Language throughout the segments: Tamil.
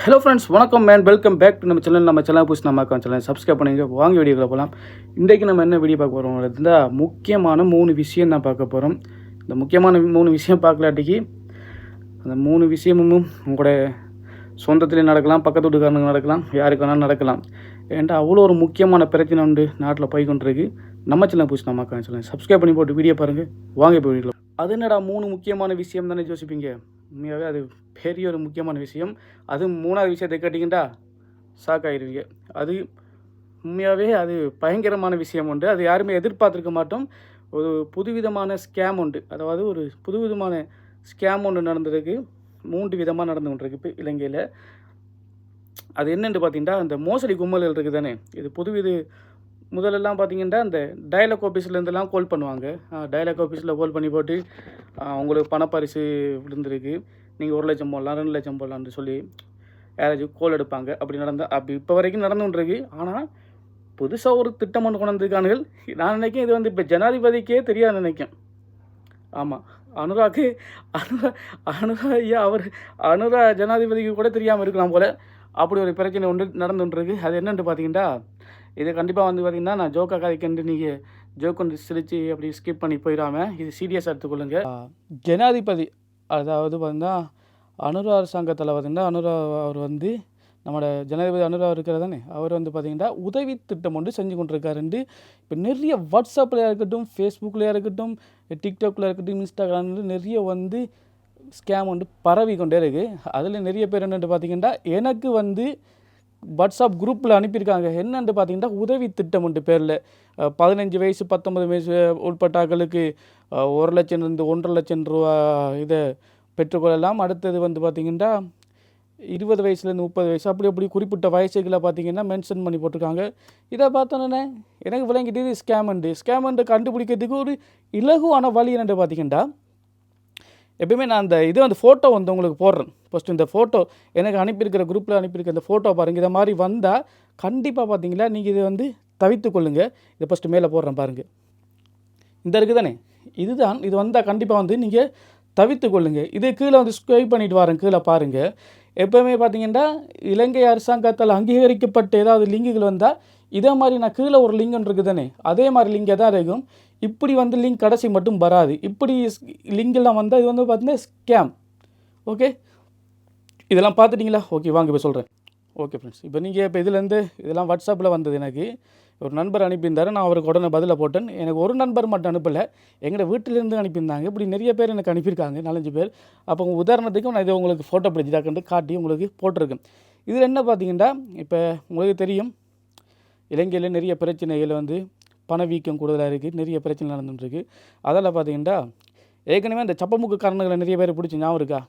ஹலோ ஃப்ரெண்ட்ஸ், வணக்கம் மேன். வெல்கம் பேக் டு நம்ம சேனல் புதுசு நம்ம சேனல் சப்ஸ்கிரைப் பண்ணுங்க. வாங்க வீடியோக்குள்ள போகலாம். இன்றைக்கு நம்ம என்ன வீடியோ பார்க்க போகிறோம் இருந்தால் முக்கியமான 3 விஷயம் தான் பார்க்க போகிறோம். இந்த முக்கியமான 3 விஷயம் பார்க்கலாட்டிக்கு அந்த 3 விஷயமும் உங்களோட சொந்தத்துலேயும் நடக்கலாம், பக்கத்து வீட்டுக்காரனுக்கு நடக்கலாம், யாருக்கு வேணாலும் நடக்கலாம். ஏன்டா அவ்வளோ ஒரு முக்கியமான பிரச்சனை உண்டு நாட்டில் போய்கொண்டிருக்கு. நம்ம புதுசு நம்ம சேனல் சப்ஸ்கிரைப் பண்ணி போட்டு வீடியோ பாருங்கள். வாங்க இப்போ வீடியோ. அது என்னடா 3 முக்கியமான விஷயம் தானே யோசிப்பீங்க. உண்மையாகவே அது பெரிய ஒரு முக்கியமான விஷயம். அது 3வது விஷயத்தை கேட்டிங்கன்னா ஷாக் ஆகிடுவீங்க. அது உண்மையாகவே அது பயங்கரமான விஷயம் உண்டு. அது யாருமே எதிர்பார்த்துருக்க மாட்டோம். ஒரு புதுவிதமான ஸ்கேம் உண்டு. அதாவது ஒரு புதுவிதமான ஸ்கேம் ஒன்று நடந்திருக்கு. 3 விதமாக நடந்து கொண்டிருக்கு இப்போ இலங்கையில். அது என்னென்று பார்த்தீங்கன்னா, அந்த மோசடி கும்பல்கள் இருக்குது தானே, இது முதலெல்லாம் பார்த்தீங்கன்னா அந்த டயலாக் ஆஃபீஸ்லேருந்துலாம் கால் பண்ணுவாங்க. டயலாக் ஆஃபீஸில் கால் பண்ணி போட்டு உங்களுக்கு பணப்பரிசு விழுந்திருக்கு, நீங்கள் 1 லட்சம் போடலாம், 2 லட்சம் போடலான்னு சொல்லி யாராச்சும் கோல் எடுப்பாங்க. அப்படி இப்போ வரைக்கும் நடந்துகிட்ருக்கு. ஆனால் புதுசாக ஒரு திட்டம் ஒன்று கொண்டு வந்திருக்கானுகள். நான் நினைக்கிறேன் இது இப்போ ஜனாதிபதிக்கே தெரியாது நினைக்கிறேன். ஆமாம், அனுரா ஐயா அனுரா ஜனாதிபதிக்கு கூட தெரியாமல் இருக்கலாம் போல். அப்படி ஒரு பிரச்சனை ஒன்று நடந்துகிட்ருக்கு. அது என்னென்னு பார்த்தீங்கன்னா, இது கண்டிப்பாக பார்த்திங்கன்னா நான் ஜோக்காக கதைக்கண்டு நீங்கள் ஜோக் கொண்டு சிரித்து அப்படி ஸ்கிப் பண்ணி போயிடாமல் இது சீரியஸாக எடுத்துக்கொள்ளுங்க. ஜனாதிபதி அதாவது பார்த்தீங்கன்னா அனுரா அரசாங்கத்தில் பார்த்திங்கன்னா அவர் நம்மளோட ஜனாதிபதி அனுரா இருக்கிறது தானே, அவர் பார்த்திங்கன்னா உதவி திட்டம் ஒன்று செஞ்சு கொண்டிருக்காருண்டு. இப்போ நிறைய வாட்ஸ்அப்பில் இருக்கட்டும், ஃபேஸ்புக்கில் இருக்கட்டும், டிக்டாக்ல இருக்கட்டும், இன்ஸ்டாகிராமில் நிறைய ஸ்கேம் பரவி கொண்டே இருக்குது. அதில் நிறைய பேர் என்னென்று பார்த்திங்கன்னா எனக்கு வாட்ஸ்அப் குரூப்பில் அனுப்பியிருக்காங்க. என்னென்று பார்த்தீங்கன்னா உதவி திட்டம் பேரில் 15 வயசு 19 வயசு உட்பட்டாக்களுக்கு 1 லட்சம்லேருந்து 1.5 லட்சம் ரூபா இதை பெற்றுக்கொள்ளலாம். அடுத்தது பார்த்திங்கன்னா 20 வயசுலேருந்து 30 வயசு அப்படி குறிப்பிட்ட வயசுகளை பார்த்திங்கன்னா மென்ஷன் பண்ணி போட்டிருக்காங்க. இதை பார்த்தோன்னே எனக்கு விளங்கிட்டு இது ஸ்கேமண்டு கண்டுபிடிக்கிறதுக்கு ஒரு இலகுவான வழி என்னென்று பார்த்திங்கன்னா, எப்பயுமே நான் அந்த ஃபோட்டோ உங்களுக்கு போடுறேன். ஃபஸ்ட்டு இந்த ஃபோட்டோ எனக்கு அனுப்பியிருக்கிற குரூப்பில் அனுப்பியிருக்க இந்த ஃபோட்டோ பாருங்கள். இதை மாதிரி வந்தால் கண்டிப்பாக பார்த்தீங்களா நீங்கள் இதை தவிர்த்து கொள்ளுங்கள். இதை ஃபஸ்ட்டு மேலே போடுறேன் பாருங்கள். இந்த இருக்குது தானே, இது வந்தால் கண்டிப்பாக நீங்கள் தவிர்த்து கொள்ளுங்கள். இது கீழே ஸ்க்ரைப் பண்ணிட்டு வரேன், கீழே பாருங்கள். எப்போவுமே பார்த்தீங்கன்னா இலங்கை அரசாங்கத்தால் அங்கீகரிக்கப்பட்ட ஏதாவது லிங்குகள் வந்தால் இதே மாதிரி நான் கீழே ஒரு லிங்க் ஒன்று இருக்குது தானே, அதே மாதிரி லிங்கே தான் இருக்கும். இப்படி லிங்க் கடைசி மட்டும் வராது. இப்படி லிங்கெல்லாம் வந்தால் இது பார்த்தீங்கன்னா ஸ்கேம். ஓகே, இதெல்லாம் பார்த்துட்டிங்களா? ஓகே, வாங்க இப்போ சொல்கிறேன். ஓகே ஃப்ரெண்ட்ஸ், இப்போ நீங்கள் இதெல்லாம் வாட்ஸ்அப்பில் வந்தது. எனக்கு ஒரு நண்பர் அனுப்பியிருந்தார். நான் அவருக்கு உடனே பதிலை போட்டேன். எனக்கு ஒரு நண்பர் மட்டும் அனுப்பலை, எங்களோட வீட்டிலேருந்து அனுப்பியிருந்தாங்க. இப்படி நிறைய பேர் எனக்கு அனுப்பியிருக்காங்க, 4-5 பேர். அப்போ உதாரணத்துக்கு நான் இதை உங்களுக்கு ஃபோட்டோ பிடிச்சிட்டாக்கண்டு காட்டி உங்களுக்கு போட்டிருக்கேன். இதில் என்ன பார்த்தீங்கன்னா, இப்போ உங்களுக்கு தெரியும் இலங்கையில் நிறைய பிரச்சனைகள் பணவீக்கம் கூடுதலாக இருக்குது, நிறைய பிரச்சனை நடந்துட்டுருக்கு. அதில் பார்த்தீங்கன்னா ஏற்கனவே இந்த சப்பமுக்குக்காரனுகளை நிறைய பேர் பிடிச்சி ஞாபகம் இருக்கா?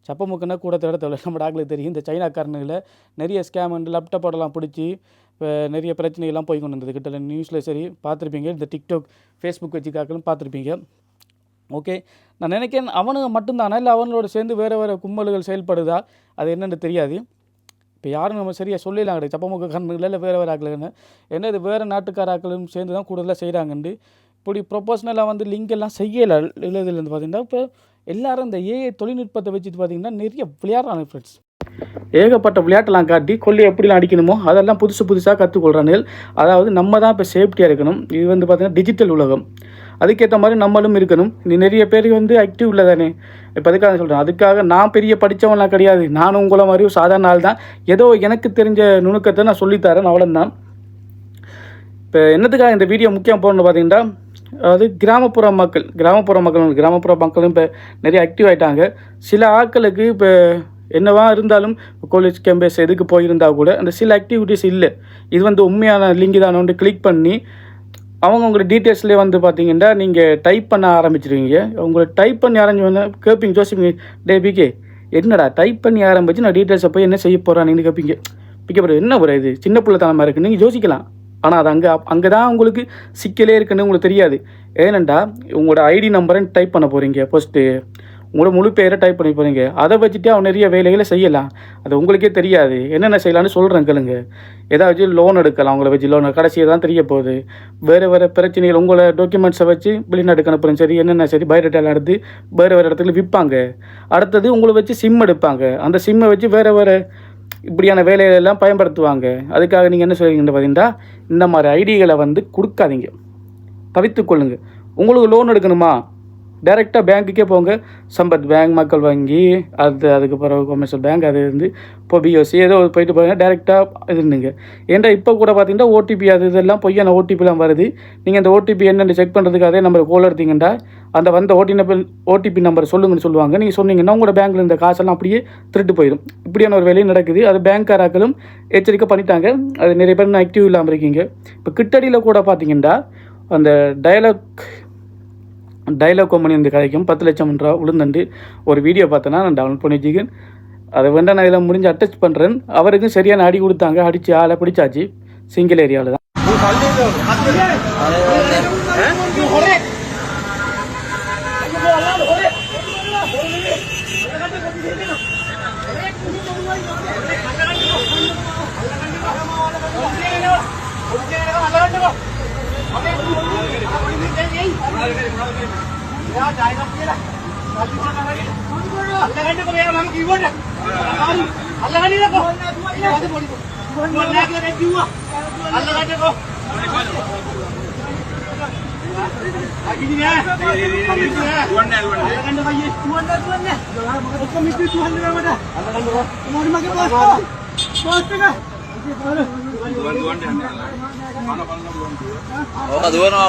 சப்பமுக்குன்னா கூட தேவை நம்ம டாக்களுக்கு தெரியும். இந்த சைனாக்காரனுகளை நிறைய ஸ்கேம் லேப்டாப்போடலாம் பிடிச்சி இப்போ நிறைய பிரச்சனைகள்லாம் போய் கொண்டு வந்தது. கிட்ட நியூஸில் சரி பார்த்துருப்பீங்க, இந்த டிக்டாக் ஃபேஸ்புக் வச்சு காக்கலும் பார்த்துருப்பீங்க. ஓகே, நான் நினைக்கிறேன் அவனுங்க மட்டும்தானா இல்லை அவங்களோட சேர்ந்து வேறு கும்பல்கள் செயல்படுதா அது என்னென்னு தெரியாது. இப்போ யாரும் நம்ம சரியாக சொல்லிடலாம் கிடையாது. சப்பமுக காரணங்கள் இல்லை வேறு ஆக்கலன்னு என்ன, இது வேறு நாட்டுக்காராக்களும் சேர்ந்து தான் கூடுதலாக செய்கிறாங்கண்டு. இப்படி ப்ரொபோஷனலாக லிங்க் எல்லாம் செய்யலை. இதில் பார்த்தீங்கன்னா இப்போ எல்லோரும் இந்த ஏஐ தொழில்நுட்பத்தை வச்சுட்டு பார்த்திங்கன்னா நிறைய விளையாடுறாங்க ஃப்ரெண்ட்ஸ். ஏகப்பட்ட விளையாட்டெல்லாம் காட்டி கொல்லி எப்படிலாம் அடிக்கணுமோ அதெல்லாம் புதுசாக கற்றுக்கொள்கிறாங்க. அதாவது நம்ம தான் இப்போ சேஃப்டியாக இருக்கணும். இது பார்த்திங்கன்னா டிஜிட்டல் உலகம், அதுக்கேற்ற மாதிரி நம்மளும் இருக்கணும். நிறைய பேர் ஆக்டிவ் இல்லை தானே. இப்போ அதுக்காக சொல்கிறேன், அதுக்காக நான் பெரிய படித்தவன்லாம் கிடையாது. நானும் உங்களை மாதிரி சாதாரண ஆள் தான். ஏதோ எனக்கு தெரிஞ்ச நுணுக்கத்தை நான் சொல்லித்தரேன், அவ்வளோதான். இப்போ என்னத்துக்காக இந்த வீடியோ முக்கியம் போகணுன்னு பார்த்தீங்கன்னா, அதாவது கிராமப்புற மக்களும் இப்போ நிறைய ஆக்டிவ் ஆகிட்டாங்க. சில ஆட்களுக்கு இப்போ என்னவா இருந்தாலும் காலேஜ் கேம்பஸ் எதுக்கு போயிருந்தால் கூட அந்த சில ஆக்டிவிட்டீஸ் இல்லை. இது உண்மையான லிங்க் தான் கிளிக் பண்ணி உங்களோட டீட்டெயில்ஸ்லேயே பார்த்தீங்கன்னா நீங்கள் டைப் பண்ண ஆரம்பிச்சிருவீங்க. உங்களை டைப் பண்ணி ஆரம்பிச்சோன்னா கேட்பீங்க, ஜோசிப்பீங்க, பிகே என்னடா டைப் பண்ணி ஆரம்பிச்சு நான் டீட்டெயில்ஸை போய் என்ன செய்ய போகிறான்னு நீங்கள் கேட்பீங்க. பிக்கப்படுறது என்ன ஒரு இது சின்ன பிள்ளைத்தனமாக இருக்குன்னு நீங்கள் யோசிக்கலாம். ஆனால் அது அங்கே தான் உங்களுக்கு சிக்கலே இருக்குன்னு உங்களுக்கு தெரியாது. ஏனெண்டா உங்களோட ஐடி நம்பரை டைப் பண்ண போகிறீங்க, ஃபஸ்ட்டு உங்களோட முழு பேரை டைப் பண்ணி போகிறீங்க. அதை வச்சுட்டு அவன் நிறைய வேலைகளை செய்யலாம். அது உங்களுக்கே தெரியாது. என்னென்ன செய்யலான்னு சொல்கிறேன் கேளுங்க. ஏதாச்சும் லோன் எடுக்கலாம், அவங்கள வச்சு லோன் கடைசியாக தான் தெரிய போகுது. வேறு பிரச்சனைகள் உங்களை டாக்குமெண்ட்ஸை வச்சு வெளிநாட்டுக்கு அனுப்புகிறேன் சரி, என்னென்ன சரி பயோடேட்டாலாம் எடுத்து வேறு இடத்துல விற்பாங்க. அடுத்தது உங்களை வச்சு சிம் எடுப்பாங்க. அந்த சிம்மை வச்சு வேறு இப்படியான வேலைகளெல்லாம் பயன்படுத்துவாங்க. அதுக்காக நீங்கள் என்ன சொல்கிறீங்கன்னு பார்த்தீங்கன்னா, இந்த மாதிரி ஐடிகளை வந்து கொடுக்காதீங்க, தவிர்த்து கொள்ளுங்கள். உங்களுக்கு லோன் எடுக்கணுமா, டைரெக்டாக பேங்க்குக்கே போங்க. சம்பத் பேங்க், மக்கள் வங்கி, அதுக்கு பிறகு கொமர்ஷியல் பேங்க், அது வந்து இப்போ பிஓசி ஏதோ போயிட்டு போங்க, டைரெக்டாக இதுங்க. ஏன்டா இப்போ கூட பார்த்தீங்கன்னா ஓடிபி அது இதெல்லாம் பொய்யான ஓடிபிலாம் வருது. நீங்கள் அந்த ஓடிபி என்னென்னு செக் பண்ணுறதுக்கு அதே நம்பர் கோல் எடுத்தீங்கன்னா அந்த வந்த ஓடிபி நம்பர் சொல்லுங்கன்னு சொல்லுவாங்க. நீங்கள் சொன்னீங்கன்னா உங்களோட பேங்க்கில் இந்த காசெல்லாம் அப்படியே திருட்டு போயிடும். இப்படியான ஒரு வேலையும் நடக்குது. அது பேங்க்காராக்களும் எச்சரிக்கை பண்ணிட்டாங்க. அது நிறைய பேர் ஆக்டிவ் இல்லாமல் இருக்கீங்க. இப்போ கிட்டடியில் கூட பார்த்தீங்கன்னா அந்த டைலாக் கம்பெனி வந்து கிடைக்கும் 10 லட்சம் ரூபா விழுந்துண்டு ஒரு வீடியோ பார்த்தேன்னா நான் டவுன்லோட் பண்ணி வச்சுக்கேன். அதை வேண்டாம் நான் இதில் முடிஞ்சு அட்டாச் பண்ணுறேன். அவருக்கும் சரியான அடி கொடுத்தாங்க, அடித்து ஆளை பிடிச்சாச்சு. சிங்கிள் ஏரியாவில் தான். Oka dua nama.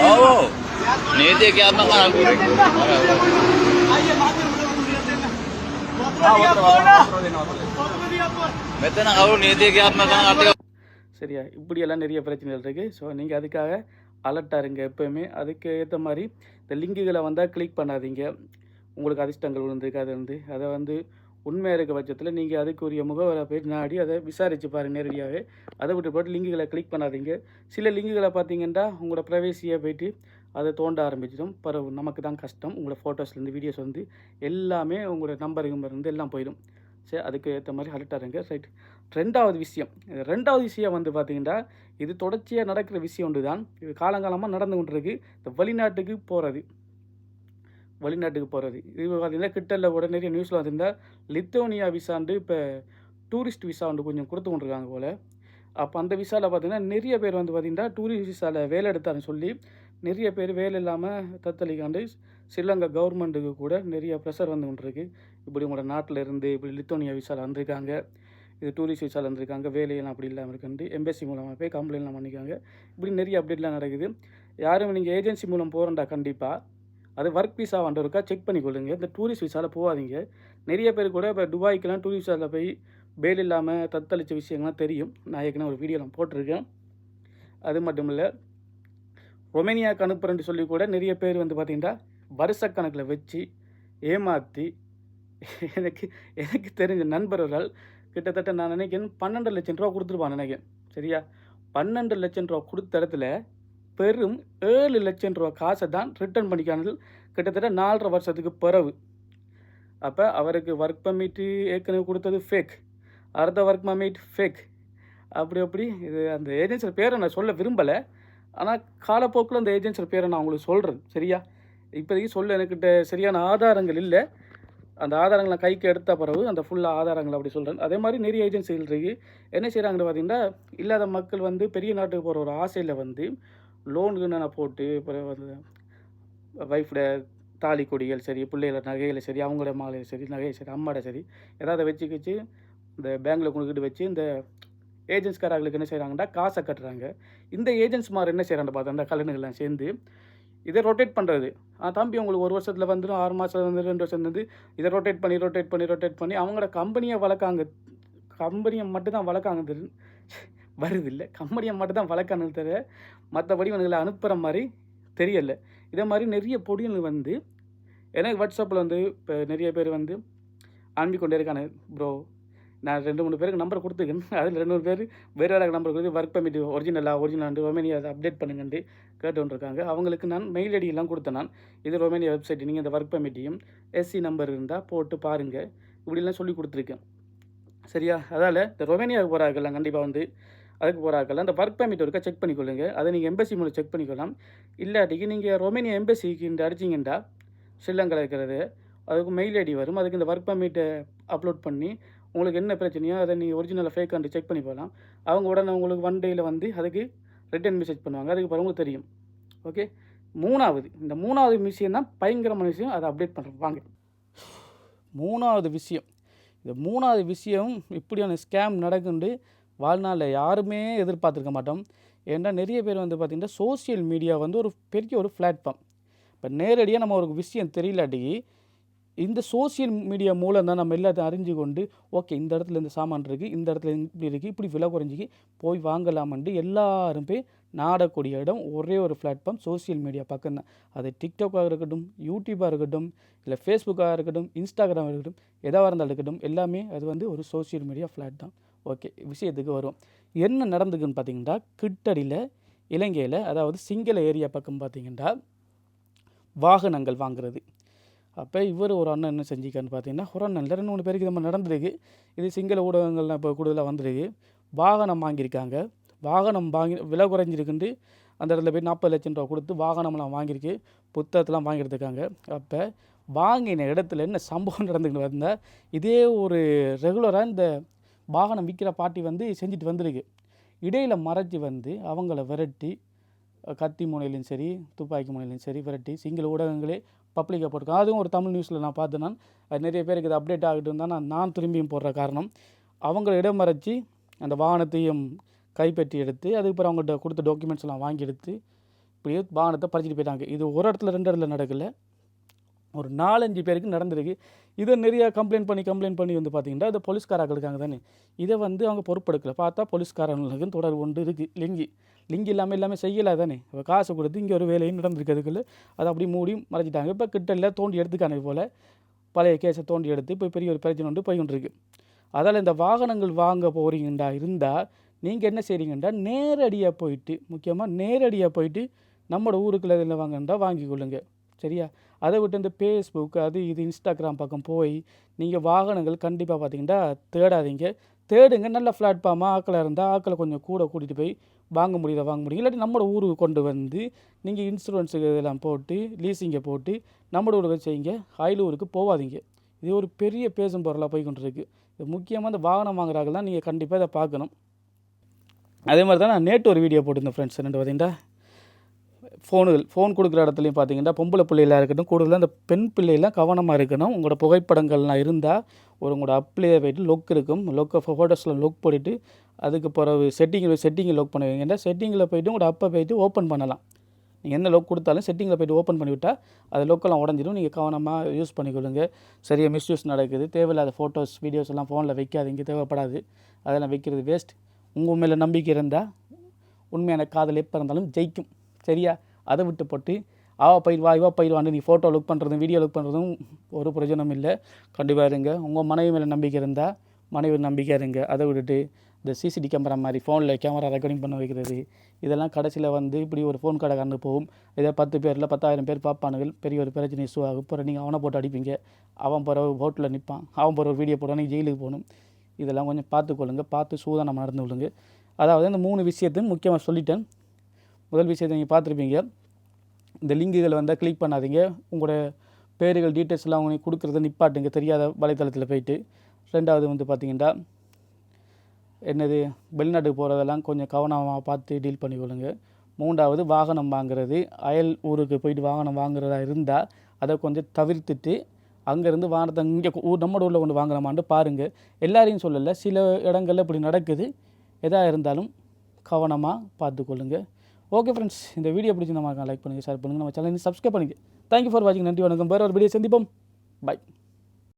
Oh, नीति क्या अपना खाना சரியா? இப்படியெல்லாம் நிறைய பிரச்சனைகள் இருக்குது. ஸோ நீங்கள் அதுக்காக அலர்ட்டாக இருங்க எப்போயுமே. அதுக்கு ஏற்ற மாதிரி இந்த லிங்குகளை வந்தால் கிளிக் பண்ணாதீங்க. உங்களுக்கு அதிர்ஷ்டங்கள் விழுந்துருக்காது வந்து அதை வந்து உண்மையாக இருக்க பட்சத்தில் நீங்கள் அதுக்குரிய முகவரை போய் நாடி அதை விசாரித்து பாருங்கள் நேரடியாகவே. அதை விட்டு போட்டு லிங்குகளை கிளிக் பண்ணாதீங்க. சில லிங்குகளை பார்த்தீங்கன்னா உங்களோட ப்ரைவேசியாக போயிட்டு அதை தோண்ட ஆரம்பிச்சிடும். பிறகு நமக்கு தான் கஷ்டம். உங்களோட ஃபோட்டோஸ்லேருந்து வீடியோஸ் வந்து எல்லாமே உங்களோட நம்பருங்க எல்லாம் போயிடும். சரி, அதுக்கு ஏற்ற மாதிரி அலர்ட்டாக இருங்க. ரைட். ரெண்டாவது விஷயம் வந்து பார்த்திங்கன்னா இது தொடர்ச்சியாக நடக்கிற விஷயம் ஒன்று தான். இது காலங்காலமாக நடந்து கொண்டிருக்கு. இந்த வெளிநாட்டுக்கு போகிறது இது பார்த்திங்கன்னா கிட்டலில் கூட நிறைய நியூஸில் வந்திருந்தால் லித்தோனியா விசாண்டு இப்போ டூரிஸ்ட் விசா வந்து கொஞ்சம் கொடுத்து கொண்டிருக்காங்க போல். அப்போ அந்த விசாவில் பார்த்திங்கன்னா நிறைய பேர் வந்து பார்த்திங்கன்னா டூரிஸ்ட் விசாவில் வேலை எடுத்தாருன்னு சொல்லி நிறைய பேர் வேலை இல்லாமல் தத்தளிக்காண்டு ஸ்ரீலங்கா கவர்மெண்ட்டுக்கு கூட நிறைய ப்ரெஷர் வந்து கொண்டிருக்கு. இப்படி உங்களோட நாட்டில் இருந்து இப்படி லித்தோனியா விசாவில் வந்திருக்காங்க, இது டூரிஸ்ட் விசாவில் வந்திருக்காங்க, வேலையெல்லாம் அப்படி இல்லாமல் இருக்குன்ட்டு எம்பசி மூலமாக போய் கம்ப்ளைண்ட்லாம் பண்ணிக்காங்க. இப்படி நிறைய அப்டேட்லாம் நடக்குது. யாரும் நீங்கள் ஏஜென்சி மூலம் போகிறண்டா கண்டிப்பாக அது ஒர்க் விசா வந்துருக்கா செக் பண்ணிக்கொள்ளுங்க. இந்த டூரிஸ்ட் விசாவில் போகாதீங்க. நிறைய பேர் கூட இப்போ துபாய்க்கெலாம் டூரிஸ்ட் விசாவில் போய் வேலை இல்லாமல் தத்தளித்த விஷயங்கள்லாம் தெரியும். நான் ஏற்கனவே ஒரு வீடியோ நான் போட்டிருக்கேன். அது மட்டும் இல்லை, ரொமேனியாவுக்கு அனுப்புறேன்னு சொல்லி கூட நிறைய பேர் வந்து பார்த்திங்கன்னா வருஷக்கணக்கில் வச்சு ஏமாற்றி எனக்கு தெரிஞ்ச நண்பர்கள் கிட்டத்தட்ட நான் நினைக்கிறேன் 12 லட்சம் ரூபா கொடுத்துருப்பான் நினைக்கிறேன். சரியா? 12 லட்சம் ரூபா கொடுத்த இடத்துல பெரும் 7 லட்சம் ரூபா காசை தான் ரிட்டர்ன் பண்ணிக்கானது கிட்டத்தட்ட 4.5 வருஷத்துக்கு பிறகு. அப்போ அவருக்கு ஒர்க் பர்மிட்டு ஏற்கனவே கொடுத்தது ஃபேக், அடுத்த ஒர்க் பர்மிட் ஃபேக், அப்படி இது அந்த ஏஜென்சியோட பேரை நான் சொல்ல விரும்பலை. ஆனால் காலப்போக்கில் அந்த ஏஜென்சியோட பேரை நான் உங்களுக்கு சொல்கிறேன். சரியா? இப்போதைக்கு சொல்ல எனக்கிட்ட சரியான ஆதாரங்கள் இல்லை. அந்த ஆதாரங்களை கைக்கு எடுத்த பிறகு அந்த ஃபுல்லாக ஆதாரங்கள் அப்படி சொல்கிறேன். அதே மாதிரி நிறைய ஏஜென்சிகள் இருக்குது. என்ன செய்கிறாங்கன்னு பார்த்தீங்கன்னா இல்லாத மக்கள் வந்து பெரிய நாட்டுக்கு போகிற ஒரு ஆசையில் வந்து லோனுக்கு நான் போட்டு இப்போ வந்து ஒய்ஃபோட தாலி கொடிகள் சரி, பிள்ளைகள நகைகளை சரி, அவங்களோட மாலை சரி, நகையை சரி, அம்மாட சரி, ஏதாவது வச்சு இந்த பேங்க்கில் கொண்டுக்கிட்டு வச்சு இந்த ஏஜென்ட்ஸ்காரர்களுக்கு என்ன செய்கிறாங்கன்னா காசை கட்டுறாங்க. இந்த ஏஜென்ட்ஸ்மார் என்ன செய்கிறாங்கன்னு பார்த்தா அந்த கலனுகள்லாம் சேர்ந்து இதை ரொட்டேட் பண்ணுறது. தம்பி உங்களுக்கு 1 வருஷத்தில் வந்துடும், 6 மாதத்தில் வந்து 2 வருஷம் வந்து இதை ரொட்டேட் பண்ணி அவங்களோட கம்பெனியை வளர்க்காங்க. கம்பெனியை மட்டும் தான் வளர்க்காங்க வருது இல்லை, கம்பெனியை மட்டும் தான் வளர்க்கானது தவிர மற்றபடி இவனுங்களை அனுப்புகிற மாதிரி தெரியலை. இதே மாதிரி நிறைய பொடிகள் வந்து எனக்கு வாட்ஸ்அப்பில் வந்து இப்போ நிறைய பேர் வந்து அனுப்பி கொண்டே இருக்கானு. ப்ரோ நான் 2-3 பேருக்கு நம்பர் கொடுத்துருக்கேன். அதில் 2-3 பேர் வேறு நம்பர் கொடுத்து ஒர்க் பெர்மிட் ஒரிஜினல் ரொமேனியா அதை அப்டேட் பண்ணுங்கன்ட்டு கேட்டுருக்காங்க. அவங்களுக்கு நான் மெயில் ஐடியெல்லாம் கொடுத்தேன். நான் இது ரொமேனியா வெப்சைட், நீங்கள் இந்த ஒர்க் பெர்மிட்டையும் எஸ்சி நம்பர் இருந்தால் போட்டு பாருங்கள் இப்படிலாம் சொல்லி கொடுத்துருக்கேன். சரியா? அதால் இந்த ரொமேனியாவுக்கு போகிறாங்கல்லாம் கண்டிப்பாக வந்து அதுக்கு போகிறாக்கெல்லாம் அந்த ஒர்க் பெர்மிட் ஒருக்கா செக் பண்ணிக்கொள்ளுங்க. அதை நீங்கள் எம்பசி மூலம் செக் பண்ணிக்கலாம். இல்லாட்டிக்கு நீங்கள் ரொமேனியா எம்பசிக்கு அடிச்சிங்கண்டா ஸ்ரீலங்காவில் இருக்கிறது அதுக்கு மெயில் ஐடி வரும். அதுக்கு இந்த ஒர்க் பெர்மிட்டை அப்லோட் பண்ணி உங்களுக்கு என்ன பிரச்சனையோ அதை நீங்கள் ஒரிஜினலாக ஃபேக்காண்டு செக் பண்ணி போகலாம். அவங்க உடனே உங்களுக்கு 1 டேயில் வந்து அதுக்கு ரிட்டர்ன் மெசேஜ் பண்ணுவாங்க. அதுக்கு பிறகு உங்களுக்கு தெரியும். ஓகே, இந்த மூணாவது விஷயம் தான் பயங்கரமான விஷயம். அதை அப்டேட் பண்ணுறோம் வாங்க. மூணாவது விஷயம் இப்படியான ஸ்கேம் நடக்குண்டு வாழ்நாளில் யாருமே எதிர்பார்த்துருக்க மாட்டோம். ஏன்னா நிறைய பேர் வந்து பார்த்திங்கன்னா சோசியல் மீடியா வந்து ஒரு பெரிய ஒரு பிளாட்ஃபார்ம். இப்போ நேரடியாக நம்ம ஒரு விஷயம் தெரியலாட்டிக்கு இந்த சோசியல் மீடியா மூலம் தான் நம்ம எல்லாத்தையும் அறிஞ்சு கொண்டு ஓகே இந்த இடத்துல இந்த சாமான் இருக்குது, இந்த இடத்துல இப்படி இருக்குது, இப்படி விலை குறைஞ்சிக்கு போய் வாங்கலாமன்ட்டு எல்லாரும் போய் நாடக்கூடிய இடம் ஒரே ஒரு பிளாட்ஃபார்ம் சோசியல் மீடியா பக்கம் தான். அது டிக்டாக்காக இருக்கட்டும், யூடியூப்பாக இருக்கட்டும், இல்லை ஃபேஸ்புக்காக இருக்கட்டும், இன்ஸ்டாகிராம் இருக்கட்டும், எதாக இருந்தாலும் இருக்கட்டும், எல்லாமே அது வந்து ஒரு சோசியல் மீடியா ஃப்ளாட் தான். ஓகே, விஷயத்துக்கு வரும். என்ன நடந்துக்குன்னு பார்த்தீங்கன்னா கிட்டடியில் இலங்கையில் அதாவது சிங்கள ஏரியா பக்கம் பார்த்தீங்கன்னா வாகனங்கள் வாங்குறது. அப்போ இவர் ஒரு அண்ணன் என்ன செஞ்சிக்கான்னு பார்த்தீங்கன்னா ஒரு அண்ணன் 2-3 பேருக்கு இது மாதிரி நடந்திருக்கு. இது சிங்கள ஊடகங்கள்லாம் இப்போ கூடுதலாக வந்துருக்கு. வாகனம் வாங்கியிருக்காங்க. வாகனம் வாங்கி விலை குறைஞ்சிருக்குன்ட்டு அந்த இடத்துல போய் 40 லட்சம் ரூபா கொடுத்து வாகனம்லாம் வாங்கியிருக்கு, புத்தகத்தெலாம் வாங்கி எடுத்துருக்காங்க. அப்போ வாங்கின இடத்துல என்ன சம்பவம் நடந்துக்கிட்டு வந்தால் இதே ஒரு ரெகுலராக இந்த வாகனம் விற்கிற பார்ட்டி வந்து செஞ்சுட்டு வந்திருக்கு. இடையில் மறைச்சி வந்து அவங்கள விரட்டி கத்தி முனையிலையும் சரி, துப்பாக்கி முனையிலையும் சரி விரட்டி சிங்கள ஊடகங்களே பப்ளிக்காக போட்டிருக்காங்க. அதுவும் ஒரு தமிழ் நியூஸில் நான் பார்த்தேன். அது நிறைய பேருக்கு இது அப்டேட் ஆகிட்டு தான் நான் திரும்பியும் போடுற காரணம் அவங்கள இடம் மறைச்சி அந்த வாகனத்தையும் கைப்பற்றி எடுத்து அதுக்கப்புறம் அவங்கள்ட்ட கொடுத்த டாக்குமெண்ட்ஸ் எல்லாம் வாங்கி எடுத்து இப்படியே வாகனத்தை பறிச்சிட்டு போயிட்டாங்க. இது ஒரு இடத்துல 2 இடத்துல நடக்கலை, ஒரு 4-5 பேருக்கு நடந்திருக்கு. இதை நிறையா கம்ப்ளைண்ட் பண்ணி வந்து பார்த்திங்கன்னா இந்த போலீஸ்காரர்கள் இருக்காங்க தானே, இதை வந்து அவங்க பொறுப்பெடுக்கலை. பார்த்தா போலீஸ்காரர்களுக்கு தொடர்பு ஒன்று இருக்குது. லிங்க் இல்லாமல் எல்லாமே செய்யலை தானே. காசு கொடுத்து இங்கே ஒரு வேலையும் நடந்திருக்கிறதுக்குள்ள அதை அப்படி மூடி மறைச்சிட்டாங்க. இப்போ கிட்டல தோண்டி எடுத்துக்கானது போல் பழைய கேஸை தோண்டி எடுத்து இப்போ பெரிய ஒரு பிரச்சனை வந்து போய்கொண்டிருக்கு. அதால் இந்த வாகனங்கள் வாங்க போகிறீங்கண்டா இருந்தால் நீங்கள் என்ன செய்கிறீங்கண்டா முக்கியமாக நேரடியாக போயிட்டு நம்மளோட ஊருக்குள்ள இதில் வாங்கண்டா வாங்கி கொள்ளுங்க. சரியா? அதை விட்டு இந்த ஃபேஸ்புக் அது இது இன்ஸ்டாகிராம் பக்கம் போய் நீங்கள் வாகனங்கள் கண்டிப்பாக பார்த்தீங்கன்னா தேடாதீங்க. தேடுங்க நல்ல பிளாட்ஃபார்மாக ஆக்களாக இருந்தால் ஆக்களை கொஞ்சம் கூட கூட்டிகிட்டு போய் வாங்க முடியும். இல்லாட்டி நம்மளோட ஊருக்கு கொண்டு வந்து நீங்கள் இன்சூரன்ஸுக்கு இதெல்லாம் போட்டு லீஸிங்கை போட்டு நம்மளோட ஊருக்கு செய்யுங்க. அயலூருக்கு போகாதீங்க. இது ஒரு பெரிய பேசும் பொருளாக போய் கொண்டிருக்கு. இது முக்கியமாக இந்த வாகனம் வாங்குறாங்க தான் நீங்கள் கண்டிப்பாக இதை பார்க்கணும். அதே மாதிரி தான் நான் நேற்று ஒரு வீடியோ போட்டிருந்தேன் ஃப்ரெண்ட்ஸ். என்னென்னு பார்த்தீங்கன்னா ஃபோன் கொடுக்குற இடத்துலையும் பார்த்தீங்கன்னா பொம்பளை பிள்ளைகளாக இருக்கட்டும், கூடுதலாக அந்த பெண் பிள்ளைகளாம் கவனமாக இருக்கணும். உங்களோட புகைப்படங்கள்லாம் இருந்தால் உங்களோட அப்லேயே போய்ட்டு லொக் இருக்கும், ஃபோட்டோஸில் லொக் போட்டுட்டு அதுக்கு பிறகு செட்டிங்கில் லொக் பண்ணுவீங்கன்னா செட்டிங்கில் போய்ட்டு உங்களோட அப்போ போய்ட்டு ஓப்பன் பண்ணலாம். நீங்கள் என்ன லொக் கொடுத்தாலும் செட்டிங்கில் போய்ட்டு ஓப்பன் பண்ணிவிட்டால் அது லொக்கெல்லாம் உடஞ்சிடும். நீங்கள் கவனமாக யூஸ் பண்ணிக்கொள்ளுங்க. சரியாக மிஸ்யூஸ் நடக்குது. தேவையில்லாத ஃபோட்டோஸ் வீடியோஸ் எல்லாம் ஃபோனில் வைக்காதீங்க, தேவைப்படாது. அதெல்லாம் வைக்கிறது வேஸ்ட். உங்கள் மேலே நம்பிக்கை இருந்தால் உண்மையான காதல் எப்போ இருந்தாலும் ஜெயிக்கும். சரியா? அதை விட்டு போட்டு இவா போயிடுவான்னு நீ ஃபோட்டோ லுக் பண்ணுறதும் வீடியோ லுக் பண்ணுறதும் ஒரு பிரயோஜனம் இல்லை. கண்டிப்பாக இருங்க. உங்கள் மனைவி மேலே நம்பிக்கை இருந்தால் மனைவி நம்பிக்கை இருங்க. அதை விட்டுட்டு இந்த சிசிடி கேமரா மாதிரி ஃபோனில் கேமரா ரெக்கார்டிங் பண்ண வைக்கிறது இதெல்லாம் கடைசியில் வந்து இப்படி ஒரு ஃபோன் கடைக்காரனு போகும். இதை 10 பேரில் 10,000 பேர் பார்ப்பானுகள். பெரிய ஒரு பிரச்சனை இஷ்யூ ஆகும். பிறகு நீங்கள் அவனை போட்டு அடிப்பீங்க. அவன் பிறகு ஹோட்டலில் நிற்பான். அவன் பிறகு ஒரு வீடியோ போட நீங்கள் ஜெயிலுக்கு போகணும். இதெல்லாம் கொஞ்சம் பார்த்துக்கொள்ளுங்க. பார்த்து சூதானம் நடந்து கொள்ளுங்க. அதாவது இந்த 3 விஷயத்தையும் முக்கியமாக சொல்லிட்டேன். முதல் விஷயத்தை நீங்கள் பார்த்துருப்பீங்க. இந்த லிங்குகளை வந்தால் கிளிக் பண்ணாதீங்க. உங்களோட பேர்கள் டீட்டெயில்ஸ் எல்லாம் உங்களுக்கு கொடுக்குறத நிப்பாட்டுங்க தெரியாத வலைத்தளத்தில் போயிட்டு. 2வது வந்து பார்த்திங்கன்னா வெளிநாட்டுக்கு போகிறதெல்லாம் கொஞ்சம் கவனமாக பார்த்து டீல் பண்ணிக்கொள்ளுங்க. மூன்றாவது வாகனம் வாங்குறது, அயல் ஊருக்கு போயிட்டு வாகனம் வாங்குறதா இருந்தால் அதை கொஞ்சம் தவிர்த்துட்டு அங்கேருந்து வாகனத்தை இங்கே நம்ம ஊரில் கொண்டு வாங்குறமான்னு பாருங்கள். எல்லாரையும் சொல்லலை, சில இடங்களில் இப்படி நடக்குது. எதாக இருந்தாலும் கவனமாக பார்த்துக்கொள்ளுங்க. ஓகே ஃப்ரெண்ட்ஸ், இந்த வீடியோ பிடிச்சி நம்ம லைக் பண்ணுங்கள், ஷேர் பண்ணுங்கள், நம்ம சேனலை சப்ஸ்கிரைப் பண்ணுங்கள். தேங்க்யூ ஃபார் வாட்சிங். நன்றி, வணக்கம். வேறு ஒரு வீடியோ சந்திப்போம். பை.